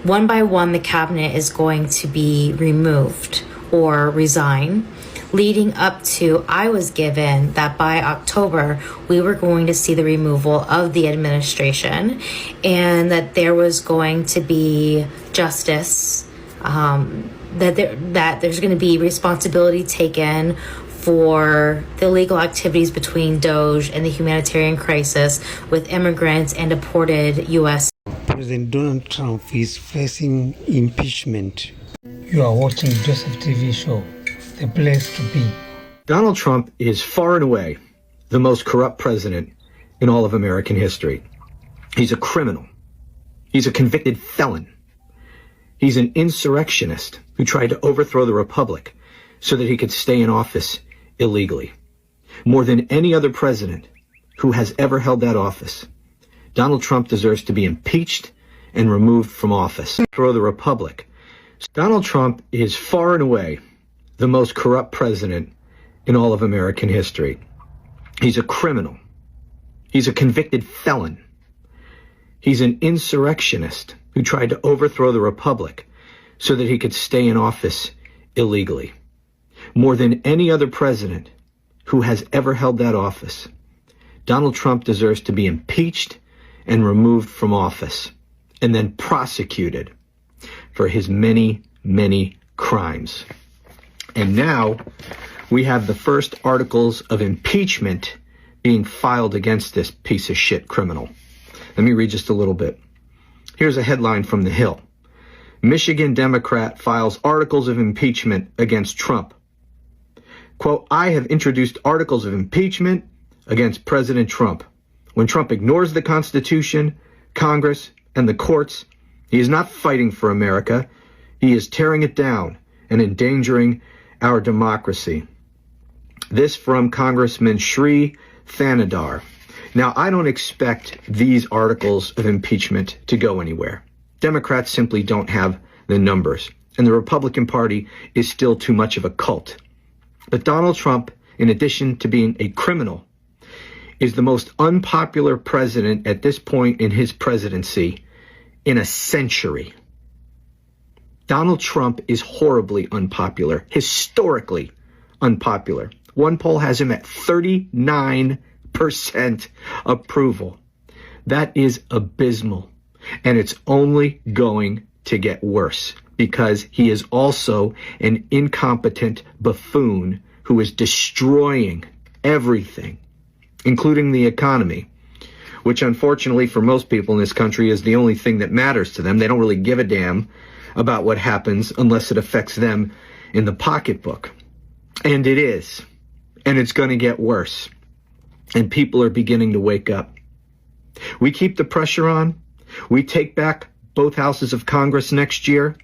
One by one, the cabinet is going to be removed or resign, leading up to, I was given that by October, we were going to see the removal of the administration and that there was going to be justice, that there's going to be responsibility taken for the illegal activities between Doge and the humanitarian crisis with immigrants and deported U.S. President Donald Trump is facing impeachment. You are watching Joseph TV show, the place to be. Donald Trump is far and away the most corrupt president in all of American history. He's a criminal. He's a convicted felon. He's an insurrectionist who tried to overthrow the republic so that he could stay in office illegally. More than any other president who has ever held that office, Donald Trump deserves to be impeached and removed from office. Throw the republic. Donald Trump is far and away the most corrupt president in all of American history. He's a criminal. He's a convicted felon. He's an insurrectionist who tried to overthrow the republic so that he could stay in office illegally. More than any other president who has ever held that office, Donald Trump deserves to be impeached and removed from office and then prosecuted for his many, many crimes. And now we have the first articles of impeachment being filed against this piece of shit criminal. Let me read just a little bit. Here's a headline from The Hill. Michigan Democrat files articles of impeachment against Trump. Quote, I have introduced articles of impeachment against President Trump. When Trump ignores the Constitution, Congress, and the courts, he is not fighting for America. He is tearing it down and endangering our democracy. This from Congressman Shri Thanadar. Now, I don't expect these articles of impeachment to go anywhere. Democrats simply don't have the numbers, and the Republican Party is still too much of a cult. But Donald Trump, in addition to being a criminal, is the most unpopular president at this point in his presidency in a century. Donald Trump is horribly unpopular, historically unpopular. One poll has him at 39% approval. That is abysmal. And it's only going to get worse because he is also an incompetent buffoon who is destroying everything, including the economy, which unfortunately for most people in this country is the only thing that matters to them. They don't really give a damn about what happens unless it affects them in the pocketbook. And it is. And it's going to get worse. And people are beginning to wake up. We keep the pressure on. We take back both houses of Congress next year.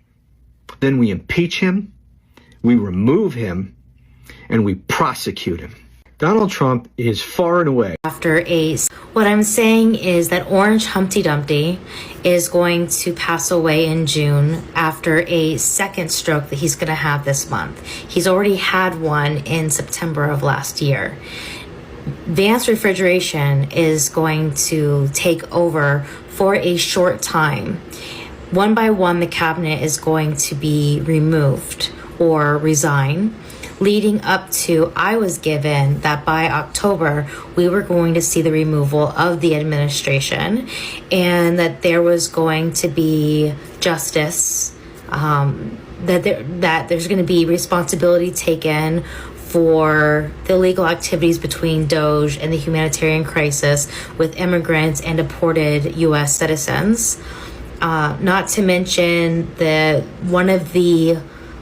Then we impeach him. We remove him. And we prosecute him. Donald Trump is far and away. What I'm saying is that Orange Humpty Dumpty is going to pass away in June after a second stroke that he's going to have this month. He's already had one in September of last year. Vance Refrigeration is going to take over for a short time. One by one, the cabinet is going to be removed or resign, leading up to, I was given that by October, we were going to see the removal of the administration and that there was going to be justice, that there's going to be responsibility taken for the illegal activities between Doge and the humanitarian crisis with immigrants and deported U.S. citizens. Not to mention one of the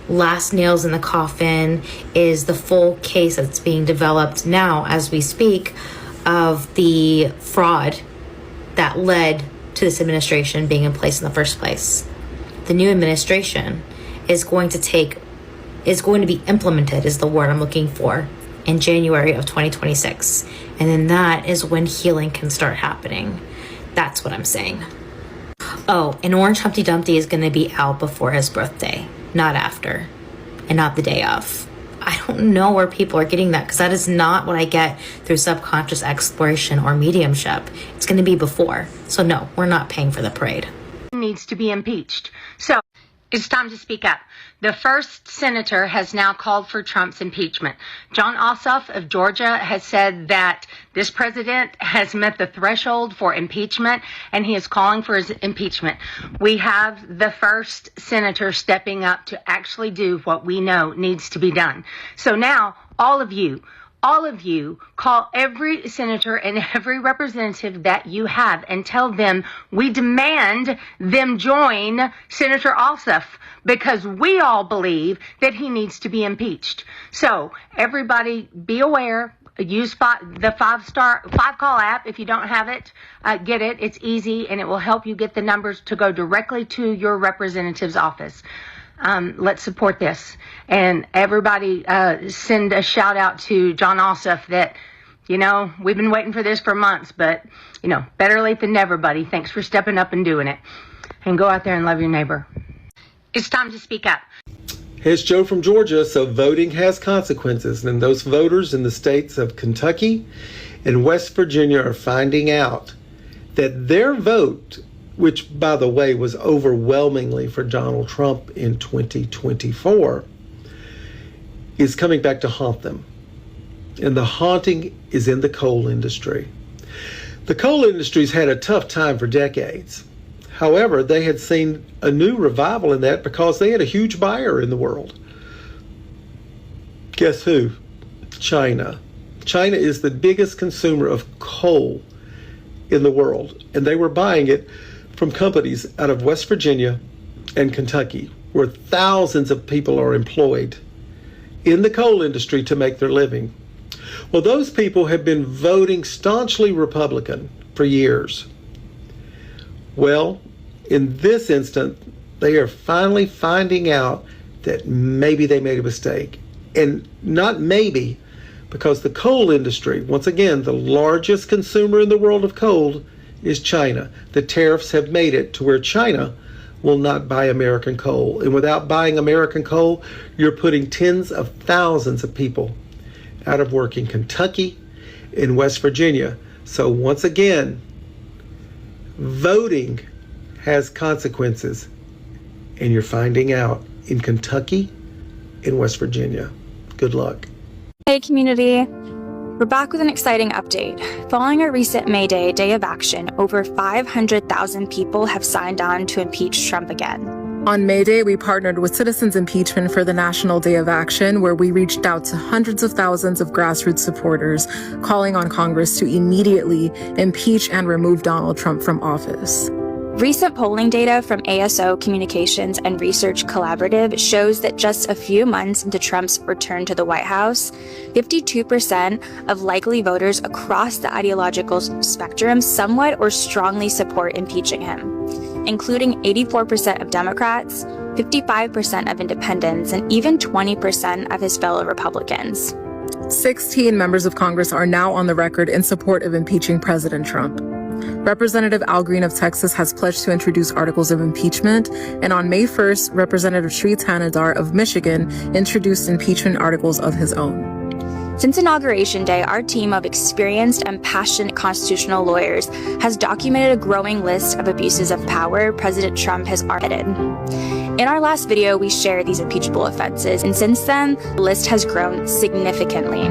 last nails in the coffin is the full case that's being developed now as we speak of the fraud that led to this administration being in place in the first place. The new administration is going to be implemented, is the word I'm looking for, in January of 2026. And then that is when healing can start happening. That's what I'm saying. Oh, and Orange Humpty Dumpty is going to be out before his birthday. Not after, and not the day of. I don't know where people are getting that because that is not what I get through subconscious exploration or mediumship. It's going to be before. So no, we're not paying for the parade. needs to be impeached. So it's time to speak up. The first senator has now called for Trump's impeachment. Jon Ossoff of Georgia has said that this president has met the threshold for impeachment, and he is calling for his impeachment. We have the first senator stepping up to actually do what we know needs to be done. So now, all of you, call every senator and every representative that you have and tell them we demand them join Senator Ossoff, because we all believe that he needs to be impeached. So everybody be aware. Use the five call app. If you don't have it, get it. It's easy, and it will help you get the numbers to go directly to your representative's office. Let's support this. And everybody send a shout out to Jon Ossoff that, we've been waiting for this for months, but, better late than never, buddy. Thanks for stepping up and doing it. And go out there and love your neighbor. It's time to speak up. Here's Joe from Georgia. So voting has consequences, and those voters in the states of Kentucky and West Virginia are finding out that their vote, which, by the way, was overwhelmingly for Donald Trump in 2024, is coming back to haunt them. And the haunting is in the coal industry. The coal industry's had a tough time for decades. However, they had seen a new revival in that because they had a huge buyer in the world. Guess who? China. China is the biggest consumer of coal in the world, and they were buying it from companies out of West Virginia and Kentucky, where thousands of people are employed in the coal industry to make their living. Well, those people have been voting staunchly Republican for years. Well, in this instance, they are finally finding out that maybe they made a mistake. And not maybe, because the coal industry, once again, the largest consumer in the world of coal, is China. The tariffs have made it to where China will not buy American coal. And without buying American coal, you're putting tens of thousands of people out of work in Kentucky, in West Virginia. So once again, voting has consequences, and you're finding out in Kentucky and West Virginia. Good luck. Hey community, we're back with an exciting update. Following a recent May Day of action, over 500,000 people have signed on to impeach Trump again. On May Day, we partnered with Citizens Impeachment for the National Day of Action, where we reached out to hundreds of thousands of grassroots supporters, calling on Congress to immediately impeach and remove Donald Trump from office. Recent polling data from ASO Communications and Research Collaborative shows that just a few months into Trump's return to the White House, 52% of likely voters across the ideological spectrum somewhat or strongly support impeaching him, including 84% of Democrats, 55% of independents, and even 20% of his fellow Republicans. 16 members of Congress are now on the record in support of impeaching President Trump. Representative Al Green of Texas has pledged to introduce articles of impeachment, and on May 1st, Representative Sri Thanedar of Michigan introduced impeachment articles of his own. Since Inauguration Day, our team of experienced and passionate constitutional lawyers has documented a growing list of abuses of power President Trump has committed. In our last video, we shared these impeachable offenses, and since then, the list has grown significantly,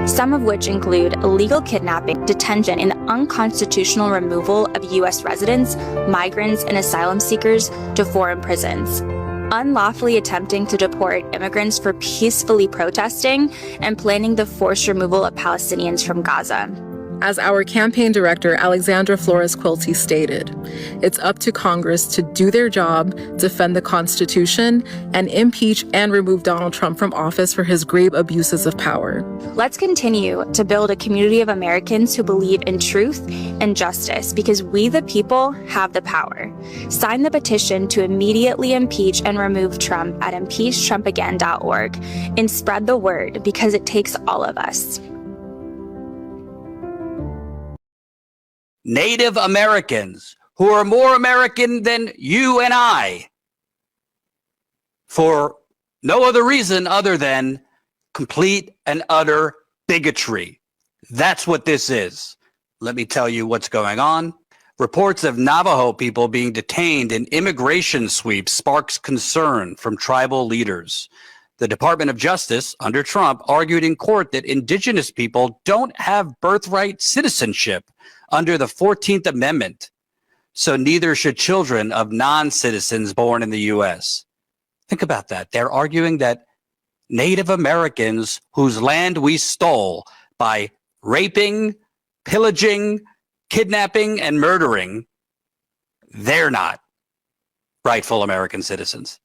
some of which include illegal kidnapping, detention, and unconstitutional removal of U.S. residents, migrants, and asylum seekers to foreign prisons, unlawfully attempting to deport immigrants for peacefully protesting, and planning the forced removal of Palestinians from Gaza. As our campaign director, Alexandra Flores-Quilty, stated, it's up to Congress to do their job, defend the Constitution, and impeach and remove Donald Trump from office for his grave abuses of power. Let's continue to build a community of Americans who believe in truth and justice, because we, the people, have the power. Sign the petition to immediately impeach and remove Trump at impeachtrumpagain.org and spread the word, because it takes all of us. Native Americans who are more American than you and I, for no other reason other than complete and utter bigotry. That's what this is. Let me tell you what's going on. Reports of Navajo people being detained in immigration sweeps sparks concern from tribal leaders. The Department of Justice, under Trump, argued in court that indigenous people don't have birthright citizenship under the 14th Amendment, so neither should children of non-citizens born in the U.S. Think about that. They're arguing that Native Americans whose land we stole by raping, pillaging, kidnapping, and murdering, they're not rightful American citizens.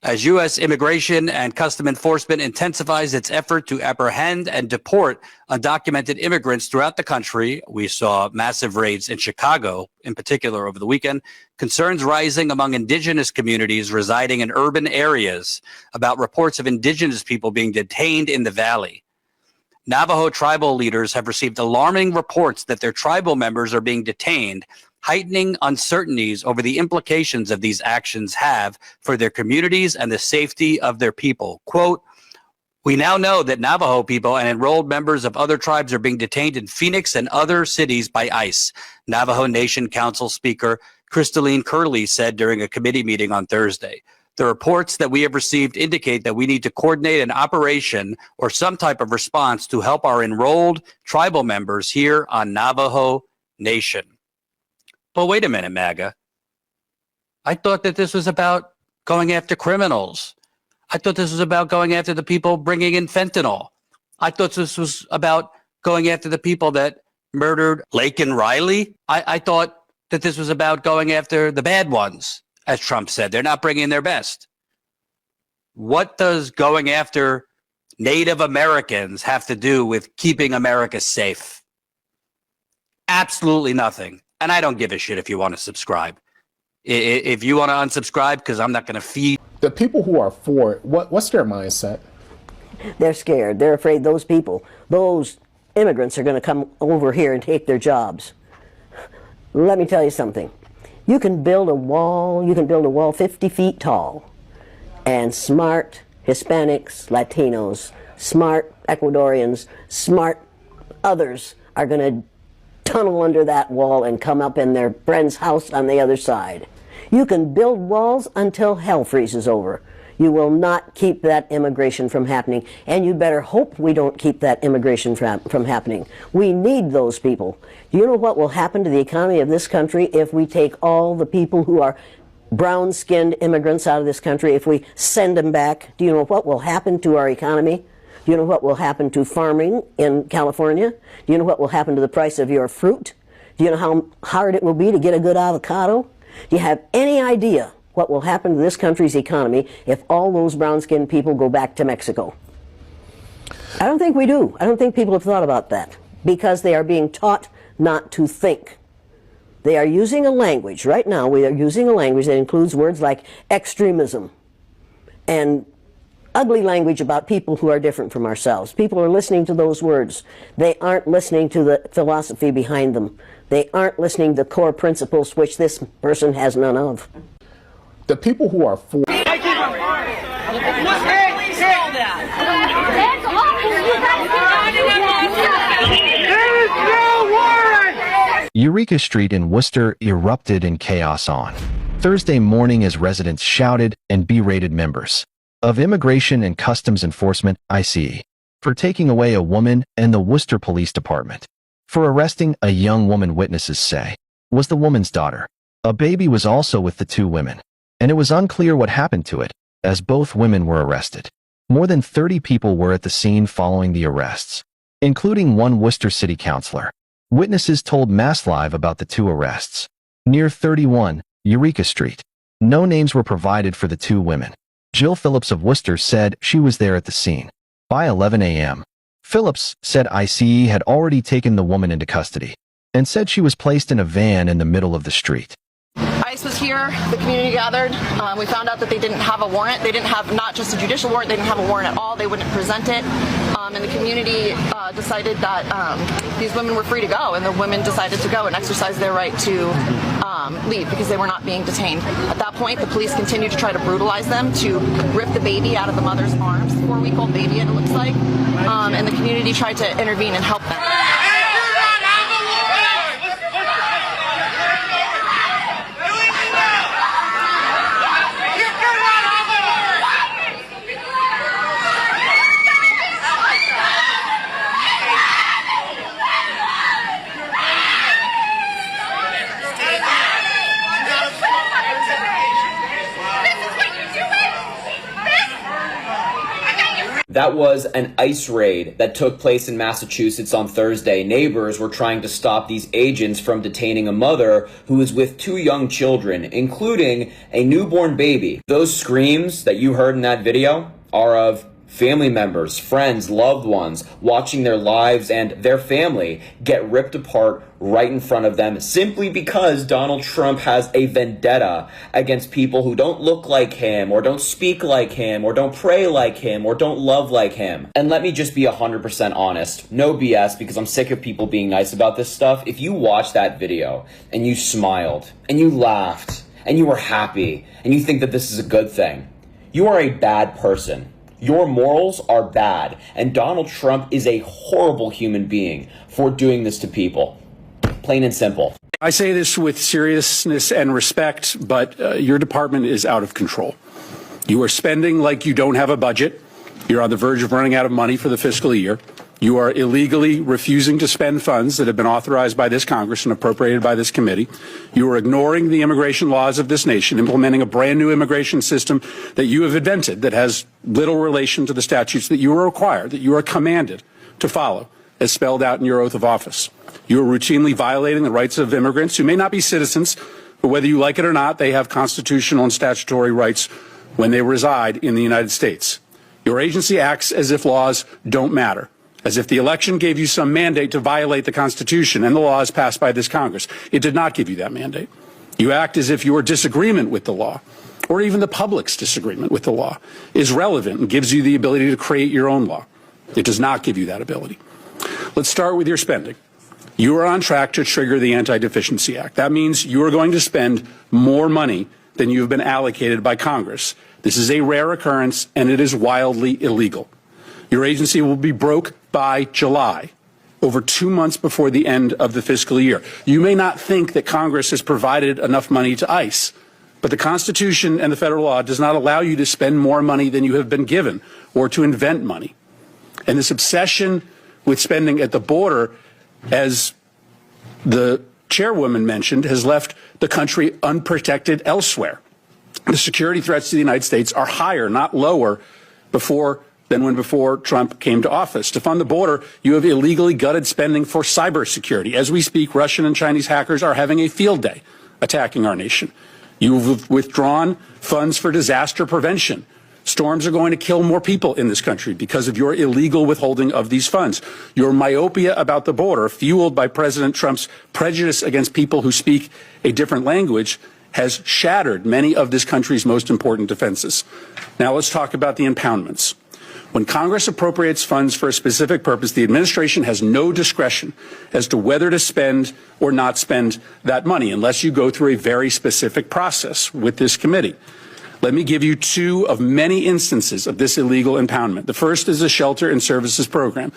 As U.S. Immigration and Custom Enforcement intensifies its effort to apprehend and deport undocumented immigrants throughout the country, we saw massive raids in Chicago, in particular over the weekend, concerns rising among indigenous communities residing in urban areas about reports of indigenous people being detained in the valley. Navajo tribal leaders have received alarming reports that their tribal members are being detained, heightening uncertainties over the implications of these actions have for their communities and the safety of their people. Quote, "We now know that Navajo people and enrolled members of other tribes are being detained in Phoenix and other cities by ICE," Navajo Nation Council Speaker Crystalline Curley said during a committee meeting on Thursday. The reports that we have received indicate that we need to coordinate an operation or some type of response to help our enrolled tribal members here on Navajo Nation. But wait a minute, MAGA. I thought that this was about going after criminals. I thought this was about going after the people bringing in fentanyl. I thought this was about going after the people that murdered Lake and Riley. I thought that this was about going after the bad ones, as Trump said. They're not bringing their best. What does going after Native Americans have to do with keeping America safe? Absolutely nothing. And I don't give a shit if you want to subscribe. If you want to unsubscribe, because I'm not going to feed. The people who are for it, what's their mindset? They're scared. They're afraid those people, those immigrants are going to come over here and take their jobs. Let me tell you something. You can build a wall 50 feet tall, and smart Hispanics, Latinos, smart Ecuadorians, smart others are going to tunnel under that wall and come up in their friend's house on the other side. You can build walls until hell freezes over. You will not keep that immigration from happening, and you better hope we don't keep that immigration from happening. We need those people. Do you know what will happen to the economy of this country if we take all the people who are brown-skinned immigrants out of this country, if we send them back? Do you know what will happen to our economy? Do you know what will happen to farming in California? Do you know what will happen to the price of your fruit? Do you know how hard it will be to get a good avocado? Do you have any idea what will happen to this country's economy if all those brown-skinned people go back to Mexico? I don't think we do. I don't think people have thought about that because they are being taught not to think. They are using a language. Right now, we are using a language that includes words like extremism and ugly language about people who are different from ourselves. People are listening to those words. They aren't listening to the philosophy behind them. They aren't listening to core principles which this person has none of. The people who are for... Eureka Street in Worcester erupted in chaos on Thursday morning as residents shouted and berated members of Immigration and Customs Enforcement, ICE, for taking away a woman and the Worcester Police Department for arresting a young woman witnesses say was the woman's daughter. A baby was also with the two women, and it was unclear what happened to it, as both women were arrested. More than 30 people were at the scene following the arrests, including one Worcester City Councilor. Witnesses told Mass Live about the two arrests. Near 31 Eureka Street, no names were provided for the two women. Jill Phillips of Worcester said she was there at the scene by 11 a.m. Phillips said ICE had already taken the woman into custody and said she was placed in a van in the middle of the street. ICE was here, the community gathered. We found out that they didn't have a warrant. They didn't have not just a judicial warrant, they didn't have a warrant at all. They wouldn't present it. And the community decided that these women were free to go, and the women decided to go and exercise their right to leave because they were not being detained. At that point, the police continued to try to brutalize them, to rip the baby out of the mother's arms, 4-week-old baby, it looks like, and the community tried to intervene and help them. That was an ICE raid that took place in Massachusetts on Thursday. Neighbors were trying to stop these agents from detaining a mother who was with 2 young children, including a newborn baby. Those screams that you heard in that video are of family members, friends, loved ones watching their lives and their family get ripped apart right in front of them simply because Donald Trump has a vendetta against people who don't look like him or don't speak like him or don't pray like him or don't love like him. And let me just be 100% honest. No BS, because I'm sick of people being nice about this stuff. If you watched that video and you smiled and you laughed and you were happy and you think that this is a good thing, you are a bad person. Your morals are bad, and Donald Trump is a horrible human being for doing this to people. Plain and simple. I say this with seriousness and respect, but your department is out of control. You are spending like you don't have a budget. You're on the verge of running out of money for the fiscal year. You are illegally refusing to spend funds that have been authorized by this Congress and appropriated by this committee. You are ignoring the immigration laws of this nation, implementing a brand new immigration system that you have invented that has little relation to the statutes that you are required, that you are commanded to follow, as spelled out in your oath of office. You are routinely violating the rights of immigrants who may not be citizens, but whether you like it or not, they have constitutional and statutory rights when they reside in the United States. Your agency acts as if laws don't matter, as if the election gave you some mandate to violate the Constitution and the laws passed by this Congress. It did not give you that mandate. You act as if your disagreement with the law, or even the public's disagreement with the law, is relevant and gives you the ability to create your own law. It does not give you that ability. Let's start with your spending. You are on track to trigger the Anti-Deficiency Act. That means you are going to spend more money than you have been allocated by Congress. This is a rare occurrence, and it is wildly illegal. Your agency will be broke by July, over 2 months before the end of the fiscal year. You may not think that Congress has provided enough money to ICE, but the Constitution and the federal law does not allow you to spend more money than you have been given or to invent money. And this obsession with spending at the border, as the chairwoman mentioned, has left the country unprotected elsewhere. The security threats to the United States are higher, not lower, than when before Trump came to office. To fund the border, you have illegally gutted spending for cybersecurity. As we speak, Russian and Chinese hackers are having a field day attacking our nation. You've withdrawn funds for disaster prevention. Storms are going to kill more people in this country because of your illegal withholding of these funds. Your myopia about the border, fueled by President Trump's prejudice against people who speak a different language, has shattered many of this country's most important defenses. Now let's talk about the impoundments. When Congress appropriates funds for a specific purpose, the administration has no discretion as to whether to spend or not spend that money unless you go through a very specific process with this committee. Let me give you 2 of many instances of this illegal impoundment. The first is the Shelter and Services Program.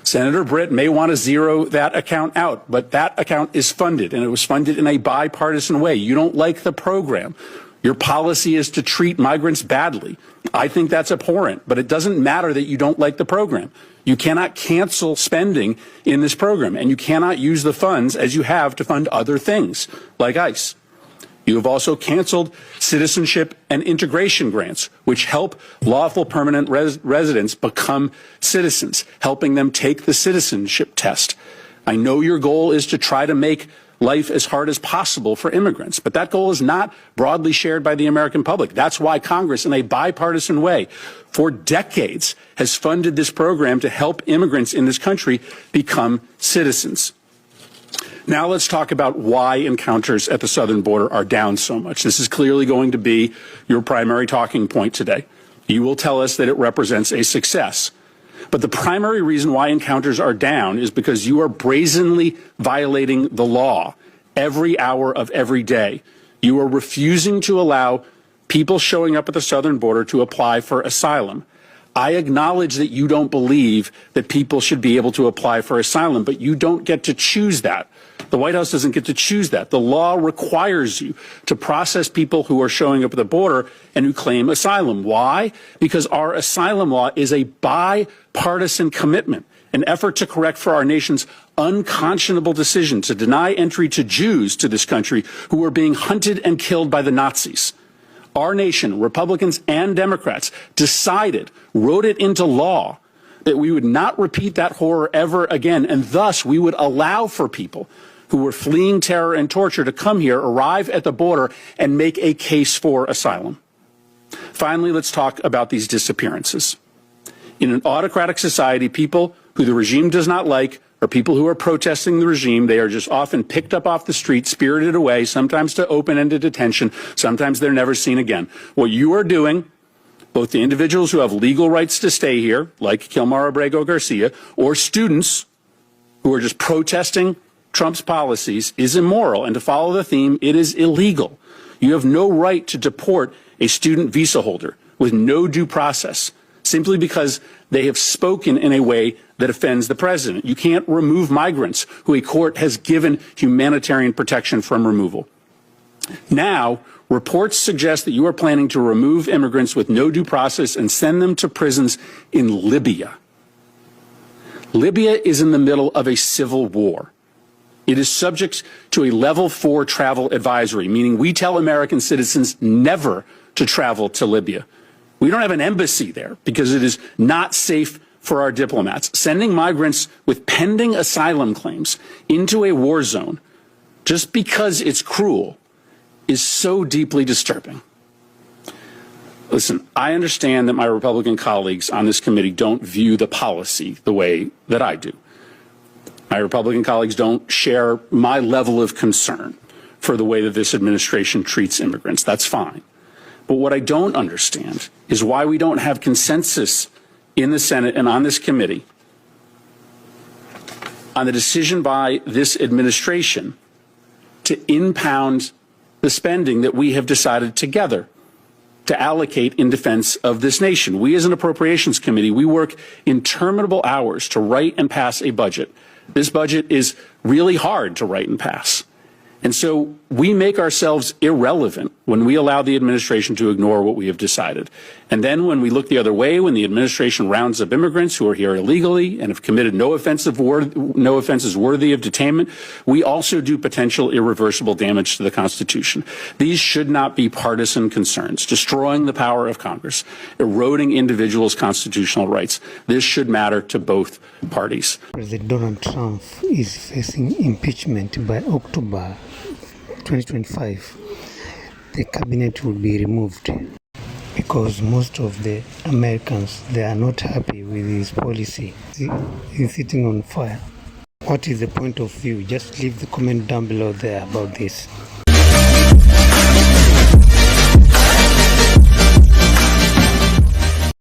Senator Britt may want to zero that account out, but that account is funded, and it was funded in a bipartisan way. You don't like the program. Your policy is to treat migrants badly. I think that's abhorrent, but it doesn't matter that you don't like the program. You cannot cancel spending in this program, and you cannot use the funds as you have to fund other things like ICE. You have also canceled citizenship and integration grants, which help lawful permanent residents become citizens, helping them take the citizenship test. I know your goal is to try to make life as hard as possible for immigrants, but that goal is not broadly shared by the American public. That's why Congress, in a bipartisan way, for decades, has funded this program to help immigrants in this country become citizens. Now let's talk about why encounters at the southern border are down so much. This is clearly going to be your primary talking point today. You will tell us that it represents a success. But the primary reason why encounters are down is because you are brazenly violating the law every hour of every day. You are refusing to allow people showing up at the southern border to apply for asylum. I acknowledge that you don't believe that people should be able to apply for asylum, but you don't get to choose that. The White House doesn't get to choose that. The law requires you to process people who are showing up at the border and who claim asylum. Why? Because our asylum law is a bipartisan commitment, an effort to correct for our nation's unconscionable decision to deny entry to Jews to this country who were being hunted and killed by the Nazis. our nation, Republicans and Democrats, decided, wrote it into law, that we would not repeat that horror ever again, and thus we would allow for people who were fleeing terror and torture to come here, arrive at the border, and make a case for asylum. Finally, let's talk about these disappearances. In an autocratic society, people who the regime does not like are people who are protesting the regime. They are just often picked up off the street, spirited away, sometimes to open-ended detention, sometimes they're never seen again. What you are doing, both the individuals who have legal rights to stay here, like Kilmar Abrego Garcia, or students who are just protesting Trump's policies, is immoral. And to follow the theme, it is illegal. You have no right to deport a student visa holder with no due process simply because they have spoken in a way that offends the president. You can't remove migrants who a court has given humanitarian protection from removal. Now, reports suggest that you are planning to remove immigrants with no due process and send them to prisons in Libya. Libya is in the middle of a civil war. It is subject to a level 4 travel advisory, meaning we tell American citizens never to travel to Libya. We don't have an embassy there because it is not safe for our diplomats. Sending migrants with pending asylum claims into a war zone just because it's cruel is so deeply disturbing. Listen, I understand that my Republican colleagues on this committee don't view the policy the way that I do. My Republican colleagues don't share my level of concern for the way that this administration treats immigrants. That's fine. But what I don't understand is why we don't have consensus in the Senate and on this committee on the decision by this administration to impound the spending that we have decided together to allocate in defense of this nation. We as an appropriations committee, we work interminable hours to write and pass a budget. This budget is really hard to write and pass. And so we make ourselves irrelevant when we allow the administration to ignore what we have decided. And then when we look the other way, when the administration rounds up immigrants who are here illegally and have committed no offenses worthy of detainment, we also do potential irreversible damage to the Constitution. These should not be partisan concerns, destroying the power of Congress, eroding individuals' constitutional rights. This should matter to both parties. President Donald Trump is facing impeachment by October 2025. The cabinet will be removed because most of the Americans, they are not happy with his policy. He's sitting on fire. What is the point of view? Just leave the comment down below there about this.